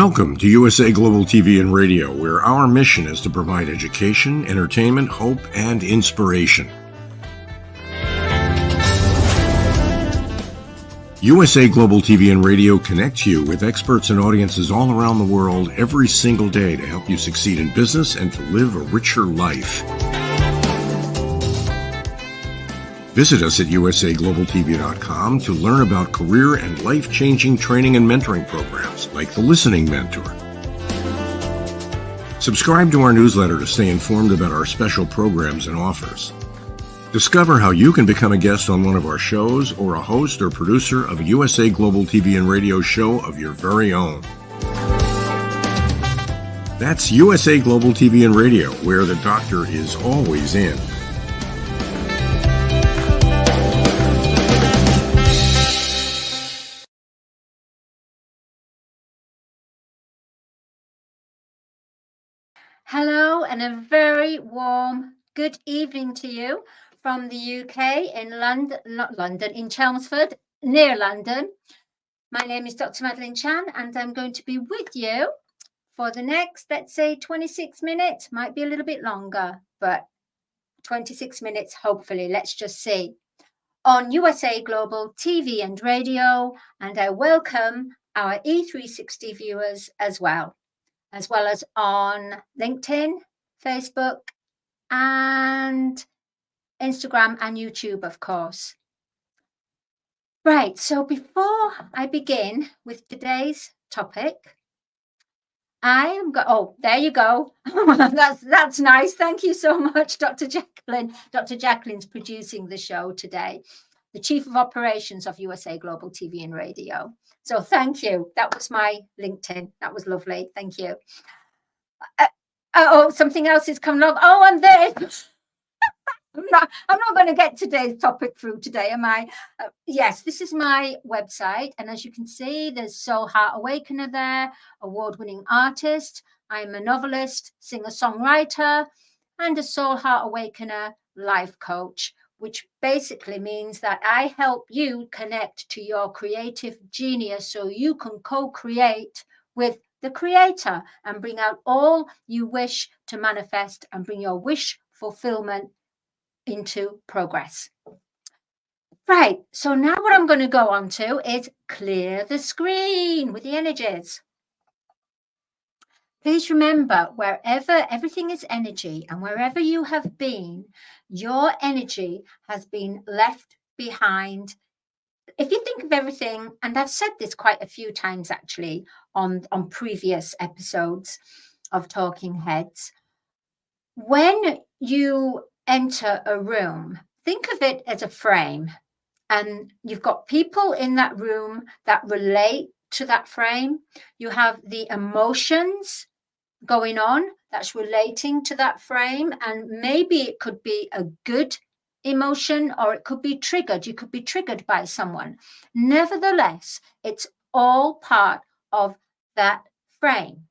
Welcome to USA Global TV and Radio, where our mission is to provide education, entertainment, hope, and inspiration. USA Global TV and Radio connects you with experts and audiences all around the world every single day to help you succeed in business and to live a richer life. Visit us at usaglobaltv.com to learn about career and life-changing training and mentoring programs like the Listening Mentor. Subscribe to our newsletter to stay informed about our special programs and offers. Discover how you can become a guest on one of our shows or a host or producer of a USA Global TV and Radio show of your very own. That's USA Global TV and Radio, where the doctor is always in. Hello and a very warm good evening to you from the UK in London, not London, in Chelmsford, near London. My name is dr.madalenechan and I'm going to be with you for the next, let's say 26 minutes, might be a little bit longer, but 26 minutes, hopefully, let's just see, on USA Global TV and Radio. And I welcome our E360 viewers as well as on LinkedIn, Facebook, and Instagram and YouTube, of course. Right, so before I begin with today's topic, oh, there you go. That's nice. Thank you so much, Dr. Jacqueline. Dr. Jacqueline's producing the show today, the Chief of Operations of USA Global TV and Radio. So thank you. That was my LinkedIn. That was lovely. Thank you. Something else is coming along. Oh, and this. I'm not going to get today's topic through today, am I? Yes, this is my website. And as you can see, there's Soul Heart Awakener there, award-winning artist. I'm a novelist, singer-songwriter, and a Soul Heart Awakener life coach, which basically means that I help you connect to your creative genius so you can co-create with the creator and bring out all you wish to manifest and bring your wish fulfillment into progress. Right, so now what I'm going to go on to is clear the screen with the energies. Please remember, wherever everything is energy and wherever you have been, your energy has been left behind. If you think of everything, and I've said this quite a few times actually on previous episodes of Talking Heads, when you enter a room, think of it as a frame, and you've got people in that room that relate to that frame. You have the emotions going on that's relating to that frame, and maybe it could be a good emotion or it could be triggered. You could be triggered by someone. Nevertheless, it's all part of that frame.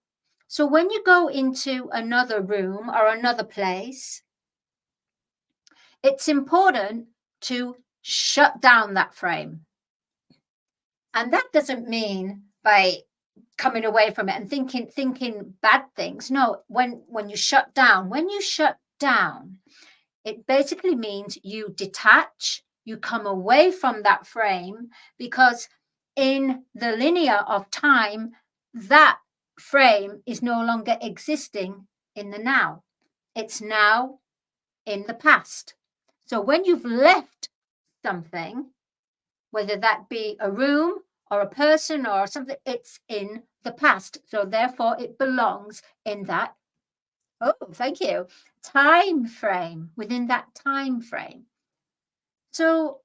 So when you go into another room or another place, it's important to shut down that frame. And that doesn't mean by coming away from it and thinking bad things. No, when you shut down, it basically means you detach, you come away from that frame, because in the linear of time, that frame is no longer existing in the now. It's now in the past. So when you've left something, whether that be a room or a person or something, it's in the past. So therefore it belongs in that, oh, thank you, time frame, within that time frame. So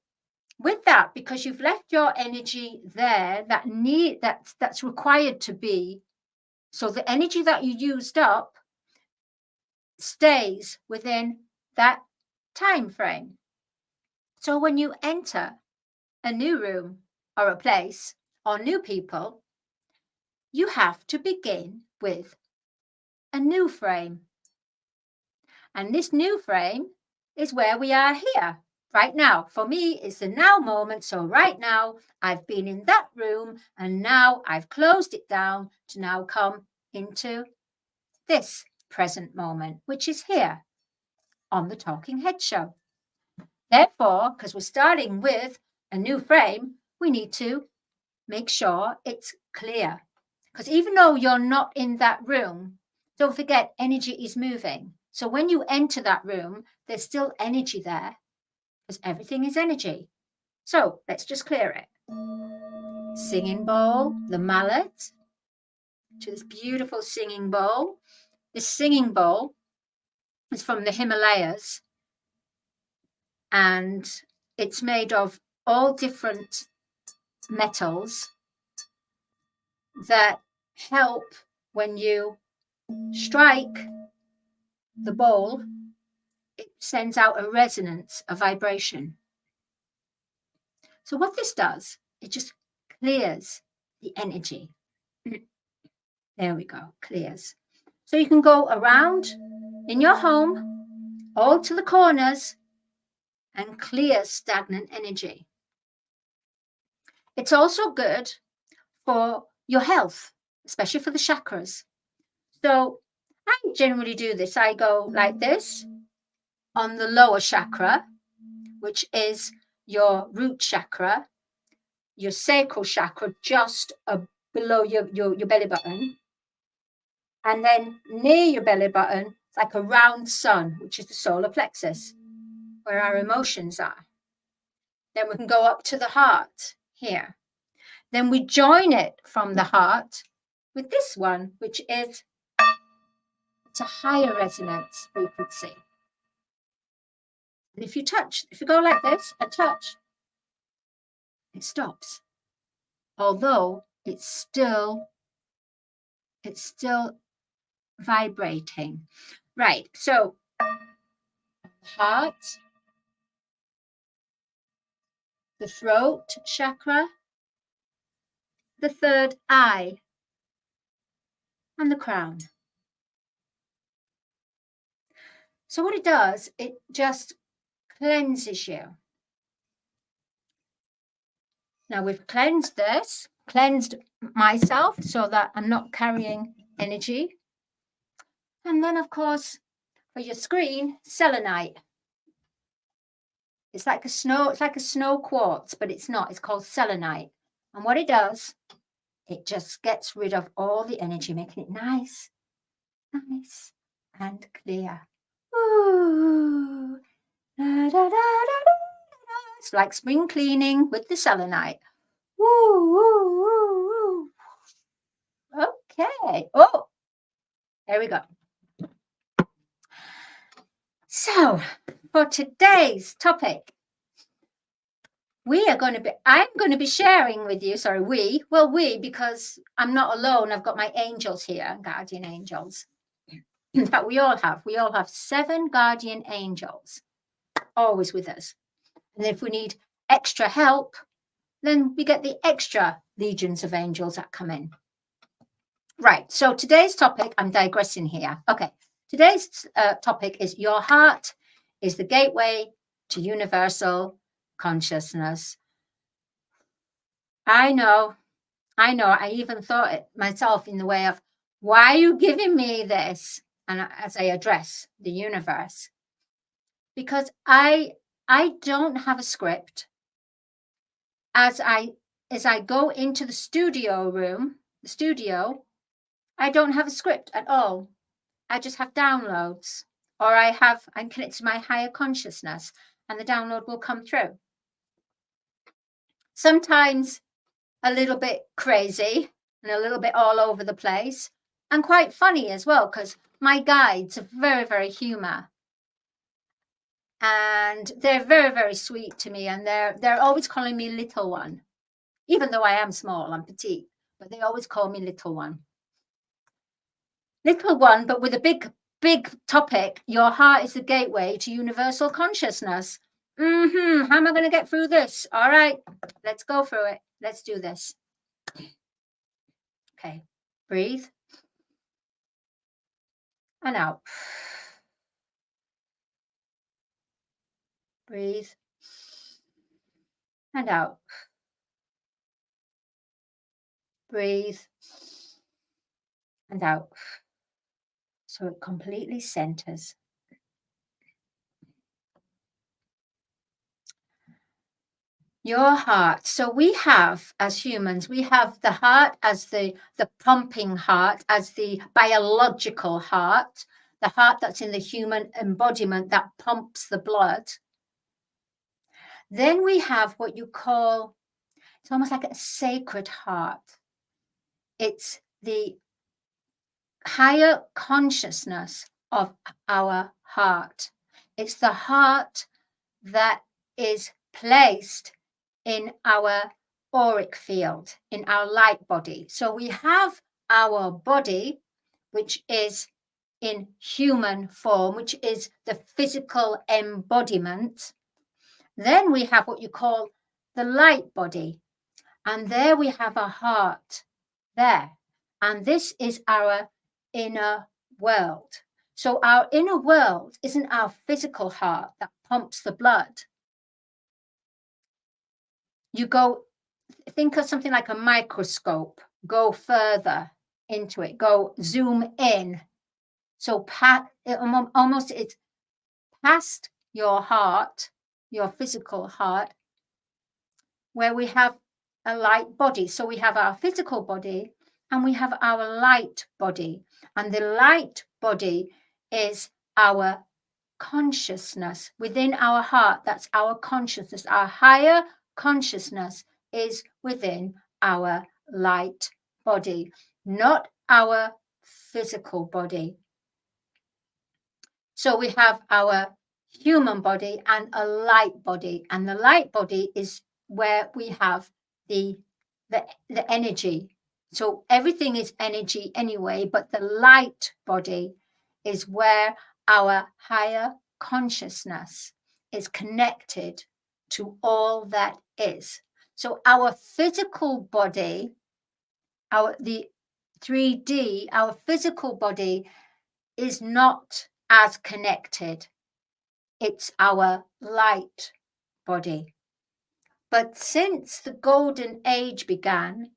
with that, because you've left your energy there, that's required to be, so the energy that you used up stays within that time frame. So when you enter a new room or a place or new people, you have to begin with a new frame. And this new frame is where we are here Right now, for me, it's the now moment. So right now, I've been in that room and now I've closed it down to now come into this present moment, which is here on the Talking Head Show. Therefore, because we're starting with a new frame, we need to make sure it's clear. Because even though you're not in that room, don't forget energy is moving. So when you enter that room, there's still energy there because everything is energy. So let's just clear it. Singing bowl, the mallet to this beautiful singing bowl. This singing bowl is from the Himalayas and it's made of all different metals that help when you strike the bowl, it sends out a resonance, a vibration. So what this does, it just clears the energy. There we go, clears. So you can go around in your home, all to the corners, and clear stagnant energy. It's also good for your health, especially for the chakras. So I generally do this. I go like this on the lower chakra, which is your root chakra, your sacral chakra, just below your belly button. And then near your belly button, it's like a round sun, which is the solar plexus, where our emotions are. Then we can go up to the heart here. Then we join it from the heart with this one, which is it's a higher resonance frequency. And if you go like this and touch, it stops. Although it's still vibrating. Right, so heart, the throat chakra, the third eye, and the crown. So what it does, it just cleanses you. Now we've cleansed myself so that I'm not carrying energy. And then, of course, for your screen, selenite. It's like a snow quartz, but it's not. It's called selenite. And what it does, it just gets rid of all the energy, making it nice and clear. Ooh. Da, da, da, da, da. It's like spring cleaning with the selenite. Woo, woo, woo, woo. Okay. Oh, there we go. So, for today's topic, I'm going to be sharing with you, because I'm not alone. I've got my angels here, guardian angels. In fact, we all have 7 guardian angels, always with us. And if we need extra help, then we get the extra legions of angels that come in. Right, so today's topic, I'm digressing here. Okay, today's topic is your heart is the gateway to universal consciousness. I know. I even thought it myself in the way of, why are you giving me this? And as I address the universe, because I don't have a script. As I go into the studio, I don't have a script at all. I just have downloads, or I'm connected to my higher consciousness, and the download will come through. Sometimes a little bit crazy and a little bit all over the place, and quite funny as well, because my guides are very, very humor. And they're very, very sweet to me, and they're always calling me little one. Even though I am small, I'm petite, but they always call me little one. Little one, but with a big, big topic. Your heart is the gateway to universal consciousness. How am I going to get through this? All right, let's go through it. Let's do this. Okay, breathe. And out. Breathe. and out. Breathe and out. So it completely centers. Your heart. So we have, as humans, we have the heart as the pumping heart, as the biological heart, the heart that's in the human embodiment that pumps the blood. Then we have what you call, it's almost like a sacred heart. It's the higher consciousness of our heart. It's the heart that is placed in our auric field, in our light body. So we have our body, which is in human form, which is the physical embodiment. Then we have what you call the light body. And there we have a heart there. And this is our inner world. So our inner world isn't our physical heart that pumps the blood. You go, think of something like a microscope, go further into it, go zoom in. So almost it's past your heart, your physical heart, where we have a light body. So we have our physical body and we have our light body. And the light body is our consciousness within our heart. That's our consciousness. Our higher consciousness is within our light body, not our physical body. So we have our human body and a light body, and the light body is where we have the energy. So everything is energy anyway, but the light body is where our higher consciousness is connected to all that is. So our physical body, the 3D, our physical body is not as connected. It's our light body. But since the golden age began,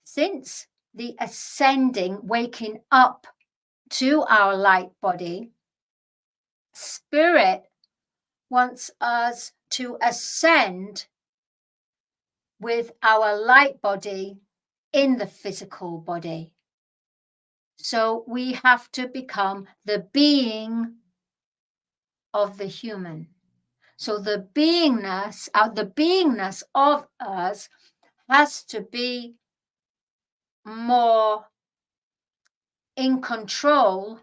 since the ascending, waking up to our light body, Spirit wants us to ascend with our light body in the physical body. So we have to become the being of the human. So the beingness of us has to be more in control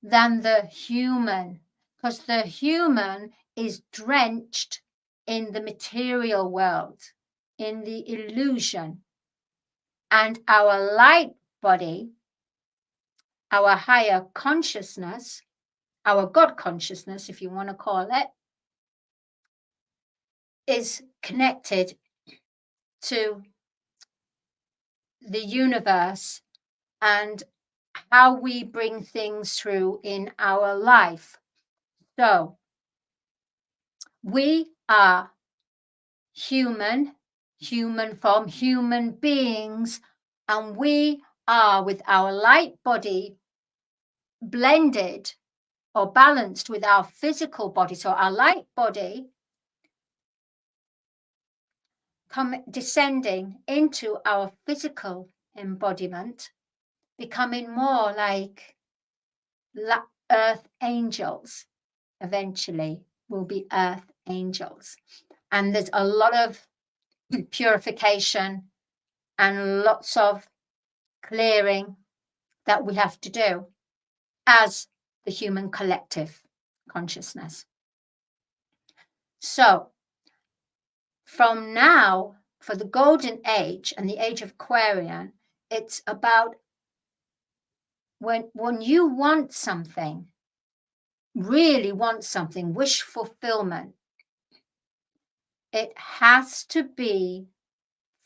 than the human, because the human is drenched in the material world, in the illusion. And our light body, our higher consciousness, our God consciousness, if you want to call it, is connected to the universe and how we bring things through in our life. So we are human form, human beings, and we are with our light body blended or balanced with our physical body. So our light body descending into our physical embodiment, becoming more like earth angels. Eventually will be earth angels. And there's a lot of purification and lots of clearing that we have to do as the human collective consciousness. So from now, for the golden age and the age of Aquarian, it's about when you want something, really want something, wish fulfillment, it has to be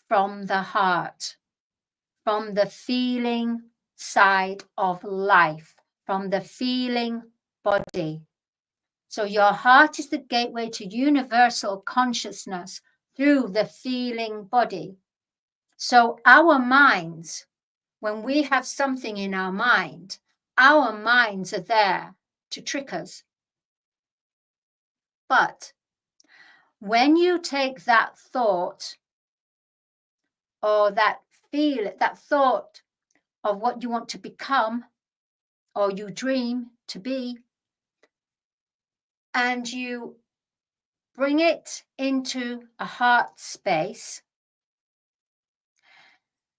from the heart, from the feeling side of life, from the feeling body. So your heart is the gateway to universal consciousness through the feeling body. So our minds, when we have something in our mind, our minds are there to trick us. But when you take that thought or that thought of what you want to become or you dream to be, and you bring it into a heart space,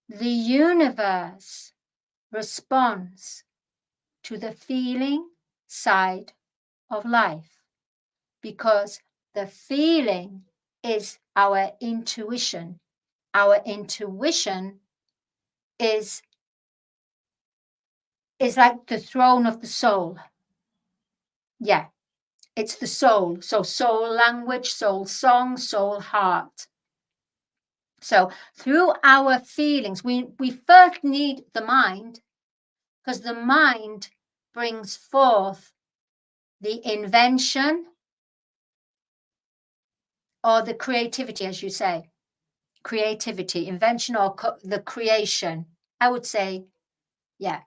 the universe responds to the feeling side of life, because the feeling is our intuition. Our intuition is like the throne of the soul. Yeah, it's the soul. So soul language, soul song, soul heart. So through our feelings, we first need the mind, because the mind brings forth the invention or the creativity, as you say. Creativity, invention, or the creation. I would say, yeah,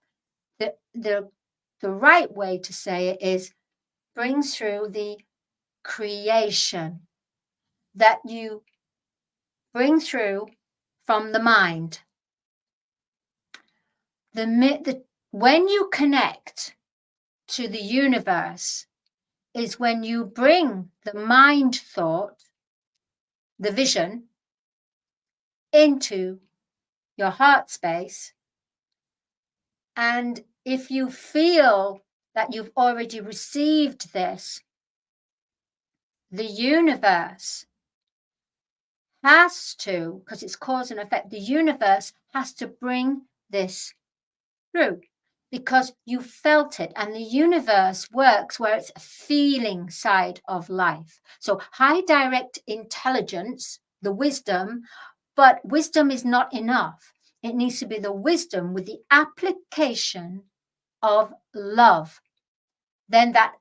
the right way to say it is brings through the creation that you bring through from the mind. When you connect to the universe is when you bring the mind thought, the vision, into your heart space. And if you feel that you've already received this, the universe has to, because it's cause and effect, the universe has to bring this through because you felt it. And the universe works where it's a feeling side of life. So high direct intelligence, the wisdom, but wisdom is not enough. It needs to be the wisdom with the application of love. Then that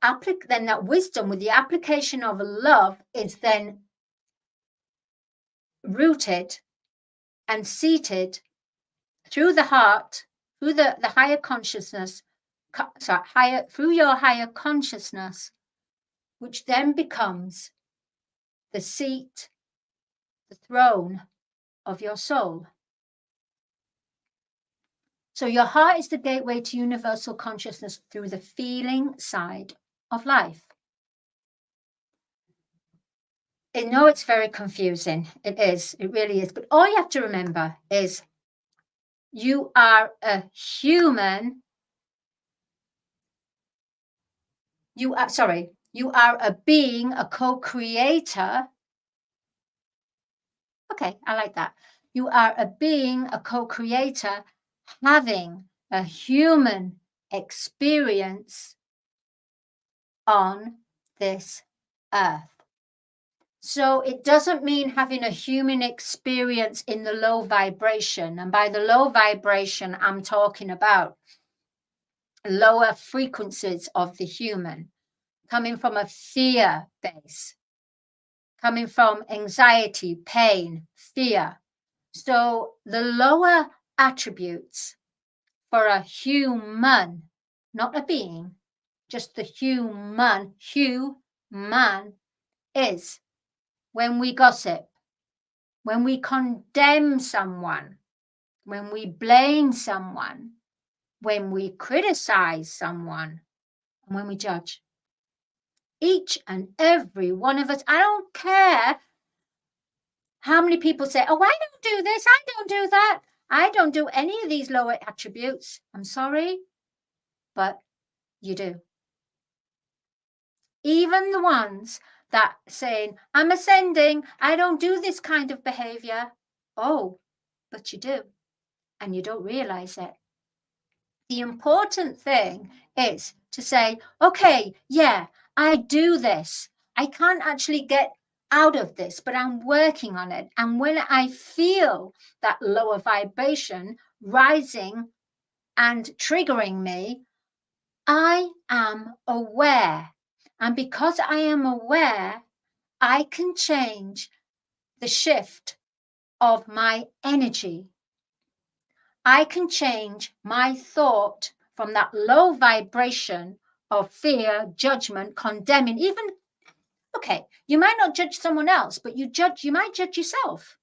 wisdom with the application of love is then rooted and seated through the heart, through the higher consciousness, through your higher consciousness, which then becomes the seat, the throne of your soul. So your heart is the gateway to universal consciousness through the feeling side of life. I know it's very confusing. It is. It really is. But all you have to remember is you are a human. You are a being, a co-creator. Okay, I like that. You are a being, a co-creator, having a human experience on this earth. So it doesn't mean having a human experience in the low vibration. And by the low vibration, I'm talking about lower frequencies of the human, coming from a fear base, coming from anxiety, pain, fear. So the lower attributes for a human, not a being, just the human is when we gossip, when we condemn someone, when we blame someone, when we criticize someone, and when we judge. Each and every one of us, I don't care how many people say, oh, I don't do this, I don't do that. I don't do any of these lower attributes. I'm sorry, but you do. Even the ones that saying, I'm ascending, I don't do this kind of behavior. Oh, but you do, and you don't realize it. The important thing is to say, okay, yeah, I do this. I can't actually get out of this, but I'm working on it. And when I feel that lower vibration rising and triggering me, I am aware. And because I am aware, I can change the shift of my energy. I can change my thought from that low vibration of fear, judgment, condemning, even, okay, you might not judge someone else, but you might judge yourself.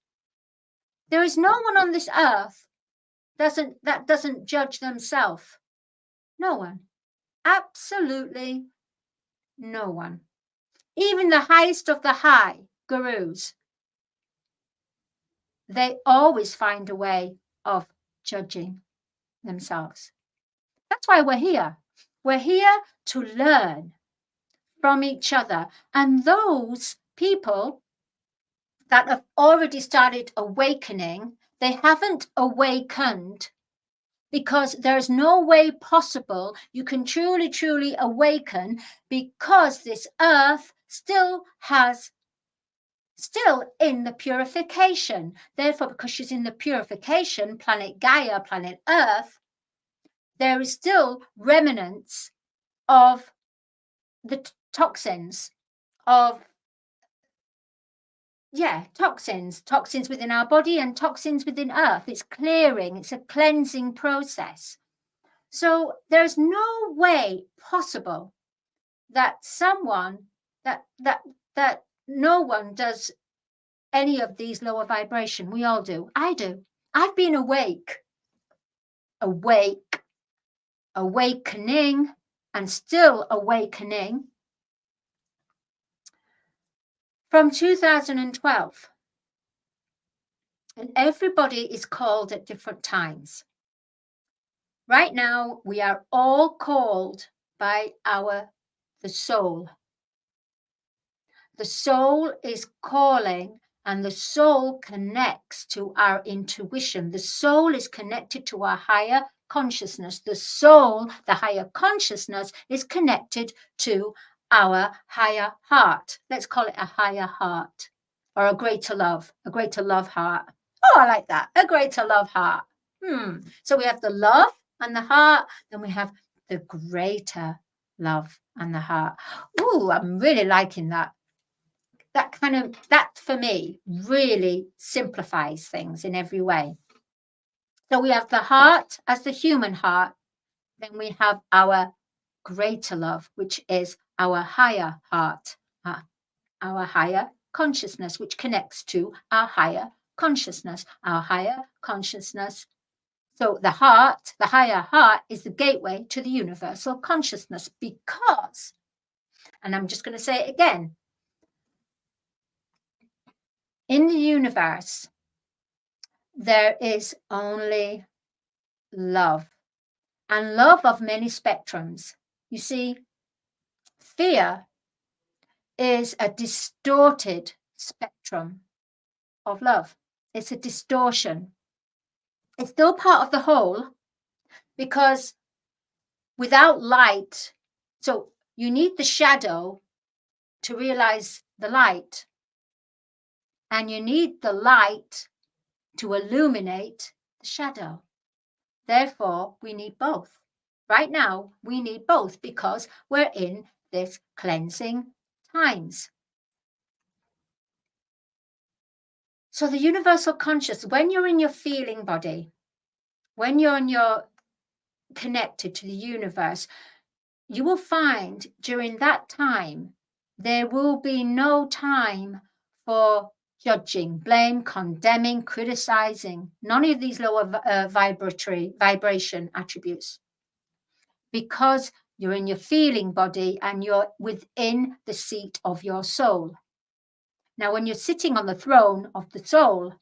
There is no one on this earth that doesn't judge themselves. No one. Absolutely no one. Even the highest of the high gurus, they always find a way of judging themselves. That's why we're here. We're here to learn from each other. And those people that have already started awakening, they haven't awakened because there's no way possible you can truly awaken, because this earth still in the purification. Therefore, because she's in the purification, planet Gaia, planet Earth, there is still remnants of the toxins of toxins within our body and toxins within Earth. It's clearing, it's a cleansing process. So there's no way possible that someone that no one does any of these lower vibration. We all do. I do. I've been awakening, and still awakening from 2012. And everybody is called at different times. Right now, we are all called by the soul. The soul is calling, and the soul connects to our intuition. The soul is connected to our higher consciousness. The soul, the higher consciousness, is connected to our higher heart. Let's call it a higher heart, or a greater love heart. Oh, I like that. A greater love heart. So we have the love and the heart, then we have the greater love and the heart. Ooh, I'm really liking that. That for me really simplifies things in every way. So we have the heart as the human heart, then we have our greater love, which is our higher heart, our higher consciousness, which connects to our higher consciousness, So the heart, the higher heart, is the gateway to the universal consciousness, because, and I'm just going to say it again, in the universe, there is only love, and love of many spectrums. You see, fear is a distorted spectrum of love. It's a distortion. It's still part of the whole, because without light, so you need the shadow to realize the light, and you need the light to illuminate the shadow. Therefore, we need both. Right now, we need both, because we're in this cleansing times. So the universal conscious, when you're in your feeling body, when you're connected to the universe, you will find during that time, there will be no time for judging, blame, condemning, criticizing, none of these lower vibration attributes, because you're in your feeling body and you're within the seat of your soul. Now, when you're sitting on the throne of the soul,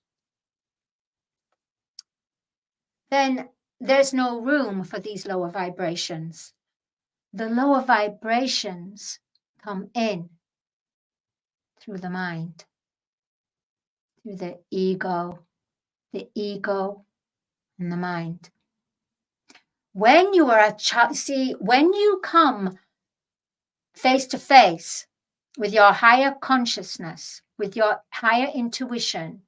then there's no room for these lower vibrations. The lower vibrations come in through the mind, through the ego and the mind. When you are a child, see, when you come face to face with your higher consciousness, with your higher intuition,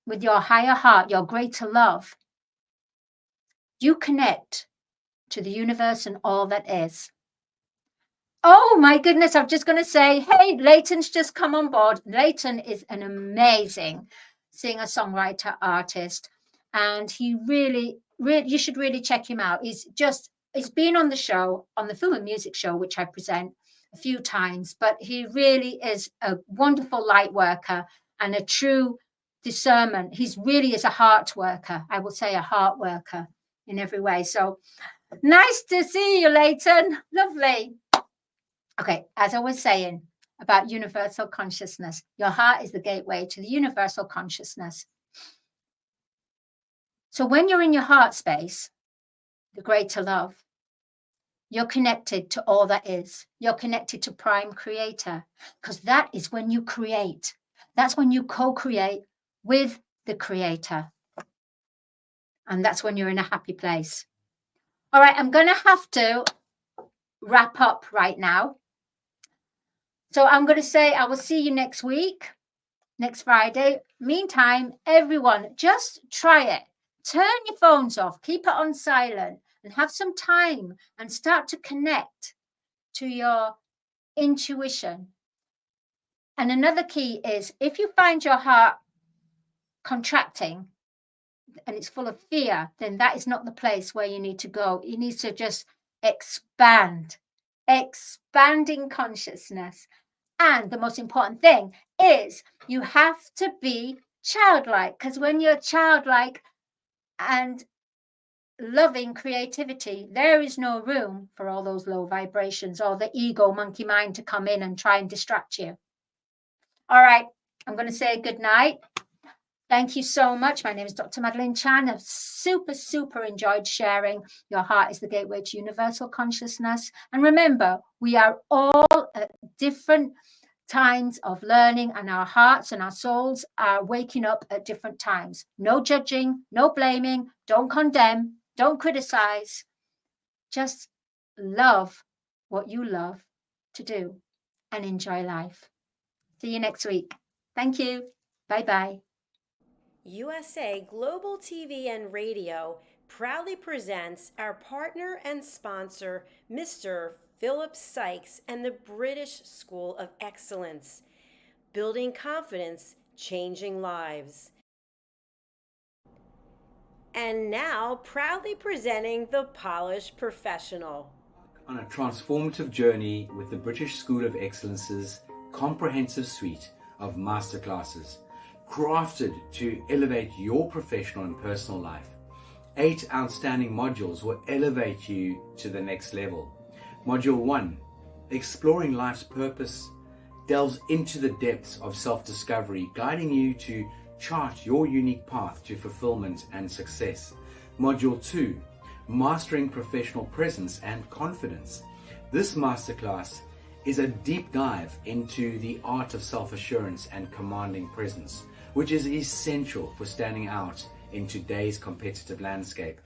with your higher heart, your greater love, you connect to the universe and all that is. Oh my goodness, I'm just going to say, hey, Leighton's just come on board. Leighton is an amazing singer-songwriter artist, and he really, you should really check him out. He's been on the show, on the film and music show, which I present a few times, but he really is a wonderful light worker and a true discernment. He's really is a heart worker. I will say a heart worker in every way. So nice to see you, Leighton. Lovely. Okay, as I was saying about universal consciousness, your heart is the gateway to the universal consciousness. So when you're in your heart space, the greater love, you're connected to all that is. You're connected to Prime Creator, because that is when you create. That's when you co-create with the Creator. And that's when you're in a happy place. All right, I'm going to have to wrap up right now. So I'm going to say I will see you next week, next Friday. Meantime, everyone, just try it. Turn your phones off, keep it on silent, and have some time and start to connect to your intuition. And another key is if you find your heart contracting and it's full of fear, then that is not the place where you need to go. You need to just expand, expanding consciousness. And the most important thing is you have to be childlike, because when you're childlike and loving creativity, there is no room for all those low vibrations or the ego monkey mind to come in and try and distract you. All right, I'm going to say good night. Thank you so much. My name is Dr. Madalene Chan. I've super enjoyed sharing. Your heart is the gateway to universal consciousness. And remember, we are all at different times of learning, and our hearts and our souls are waking up at different times. No judging, no blaming, don't condemn, don't criticize. Just love what you love to do and enjoy life. See you next week. Thank you. Bye-bye. USA Global TV and Radio proudly presents our partner and sponsor, Mr. Philip Sykes and the British School of Excellence. Building confidence, changing lives. And now, proudly presenting the Polished Professional. On a transformative journey with the British School of Excellence's comprehensive suite of masterclasses, crafted to elevate your professional and personal life. 8 outstanding modules will elevate you to the next level. Module 1, Exploring Life's Purpose, delves into the depths of self-discovery, guiding you to chart your unique path to fulfillment and success. Module 2, Mastering Professional Presence and Confidence. This masterclass is a deep dive into the art of self-assurance and commanding presence, which is essential for standing out in today's competitive landscape.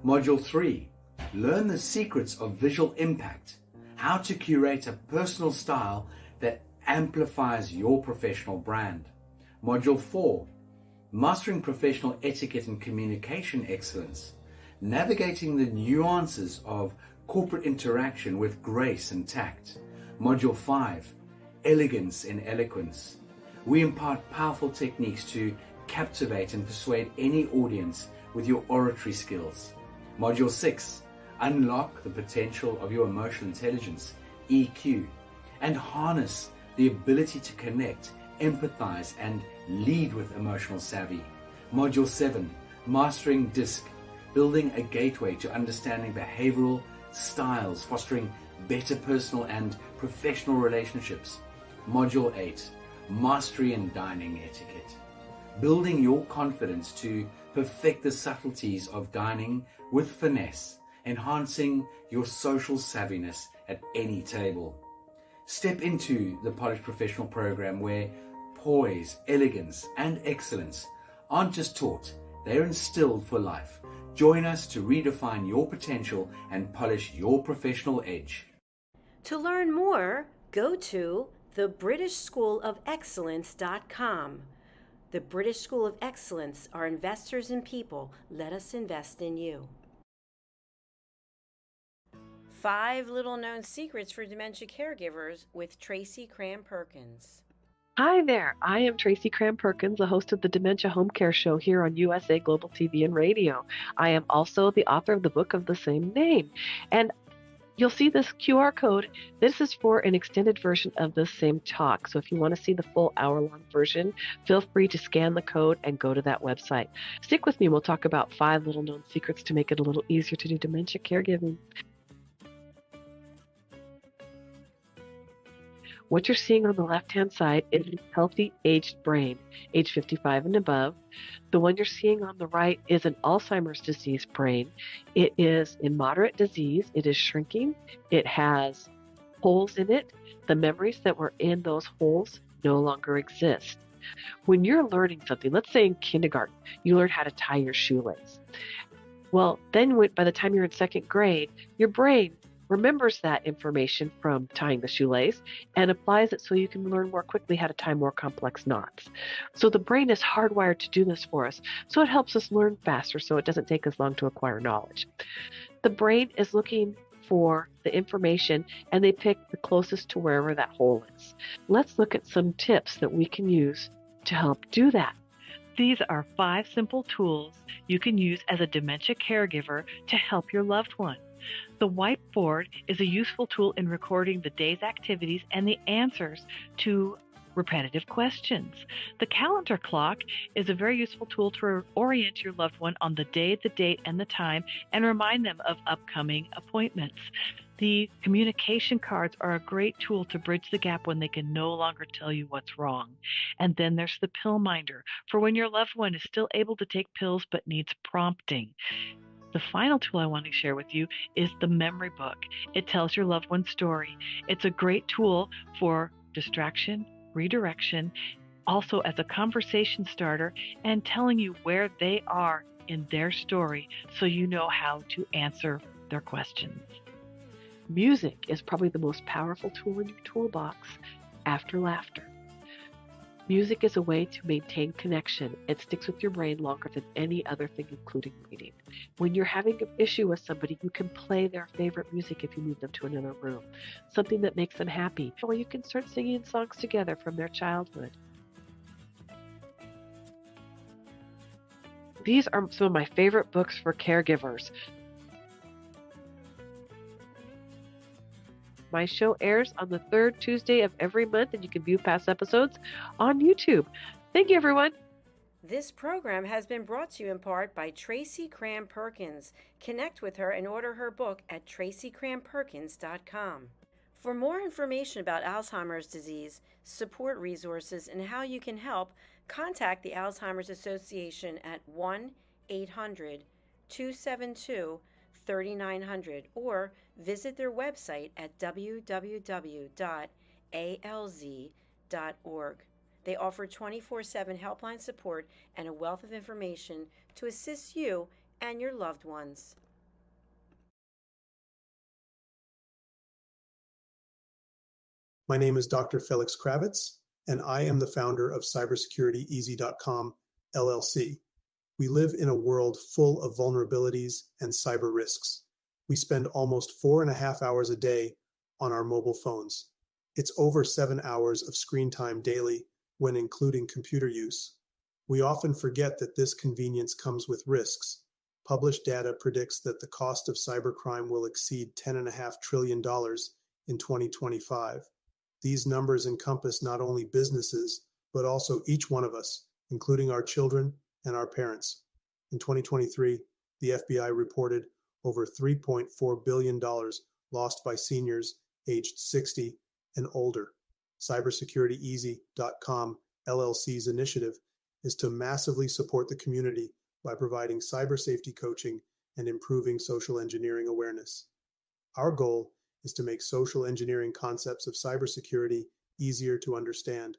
Module 3, Learn the secrets of visual impact, how to curate a personal style that amplifies your professional brand. Module 4, Mastering Professional Etiquette and Communication Excellence, navigating the nuances of corporate interaction with grace and tact. Module 5, Elegance in Eloquence. We impart powerful techniques to captivate and persuade any audience with your oratory skills. Module 6, Unlock the potential of your emotional intelligence, EQ, and harness the ability to connect, empathize, and lead with emotional savvy. Module 7, Mastering DISC, building a gateway to understanding behavioral styles, fostering better personal and professional relationships. Module 8, Mastery in Dining Etiquette, building your confidence to perfect the subtleties of dining with finesse, enhancing your social savviness at any table. Step into the Polished Professional program where poise, elegance, and excellence aren't just taught, they're instilled for life. Join us to redefine your potential and polish your professional edge. To learn more, go to thebritishschoolofexcellence.com. The British School of Excellence are investors in people. Let us invest in you. 5 Little Known Secrets for Dementia Caregivers with Tracy Cram-Perkins. Hi there. I am Tracy Cram-Perkins, the host of the Dementia Home Care Show here on USA Global TV and Radio. I am also the author of the book of the same name. And you'll see this QR code. This is for an extended version of the same talk. So if you want to see the full hour-long version, feel free to scan the code and go to that website. Stick with me. We'll talk about 5 little known secrets to make it a little easier to do dementia caregiving. What you're seeing on the left-hand side is a healthy aged brain, age 55 and above. The one you're seeing on the right is an Alzheimer's disease brain. It is in moderate disease. It is shrinking. It has holes in it. The memories that were in those holes no longer exist. When you're learning something, let's say in kindergarten, you learn how to tie your shoelace. Well, then by the time you're in second grade, your brain remembers that information from tying the shoelace and applies it so you can learn more quickly how to tie more complex knots. So the brain is hardwired to do this for us, so it helps us learn faster so it doesn't take us long to acquire knowledge. The brain is looking for the information and they pick the closest to wherever that hole is. Let's look at some tips that we can use to help do that. These are 5 simple tools you can use as a dementia caregiver to help your loved one. The whiteboard is a useful tool in recording the day's activities and the answers to repetitive questions. The calendar clock is a very useful tool to orient your loved one on the day, the date, and the time, and remind them of upcoming appointments. The communication cards are a great tool to bridge the gap when they can no longer tell you what's wrong. And then there's the pill minder for when your loved one is still able to take pills but needs prompting. The final tool I want to share with you is the memory book. It tells your loved one's story. It's a great tool for distraction, redirection, also as a conversation starter, and telling you where they are in their story so you know how to answer their questions. Music is probably the most powerful tool in your toolbox after laughter. Music is a way to maintain connection. It sticks with your brain longer than any other thing, including reading. When you're having an issue with somebody, you can play their favorite music if you move them to another room, something that makes them happy, or you can start singing songs together from their childhood. These are some of my favorite books for caregivers. My show airs on the 3rd Tuesday of every month, and you can view past episodes on YouTube. Thank you, everyone. This program has been brought to you in part by Tracy Cram-Perkins. Connect with her and order her book at tracycramperkins.com. For more information about Alzheimer's disease, support resources, and how you can help, contact the Alzheimer's Association at 1-800-272-3900 or visit their website at www.alz.org. They offer 24/7 helpline support and a wealth of information to assist you and your loved ones. My name is Dr. Felix Kravitz, and I am the founder of cybersecurity.easy.com, LLC. We live in a world full of vulnerabilities and cyber risks. We spend almost 4.5 hours a day on our mobile phones. It's over 7 hours of screen time daily when including computer use. We often forget that this convenience comes with risks. Published data predicts that the cost of cybercrime will exceed $10.5 trillion in 2025. These numbers encompass not only businesses, but also each one of us, including our children and our parents. In 2023, the FBI reported over $3.4 billion lost by seniors aged 60 and older. Cybersecurity.easy.com LLC's initiative is to massively support the community by providing cyber safety coaching and improving social engineering awareness. Our goal is to make social engineering concepts of cybersecurity easier to understand.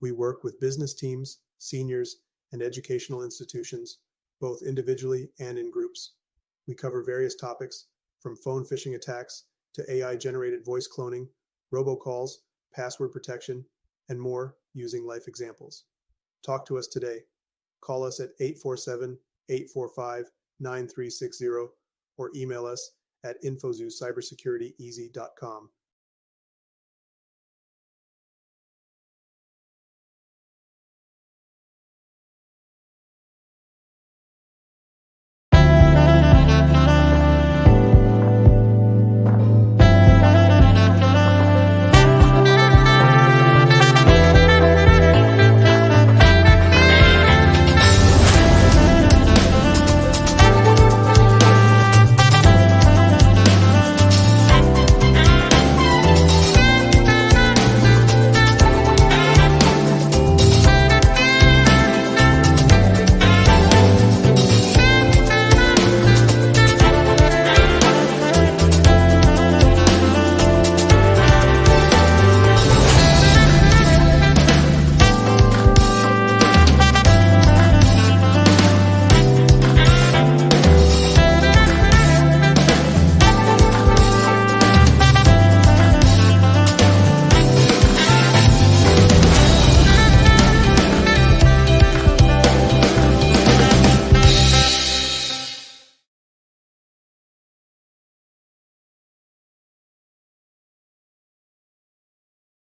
We work with business teams, seniors, and educational institutions, both individually and in groups. We cover various topics from phone phishing attacks to AI-generated voice cloning, robocalls, password protection, and more using life examples. Talk to us today. Call us at 847-845-9360 or email us at infozoocybersecurity.easy.com.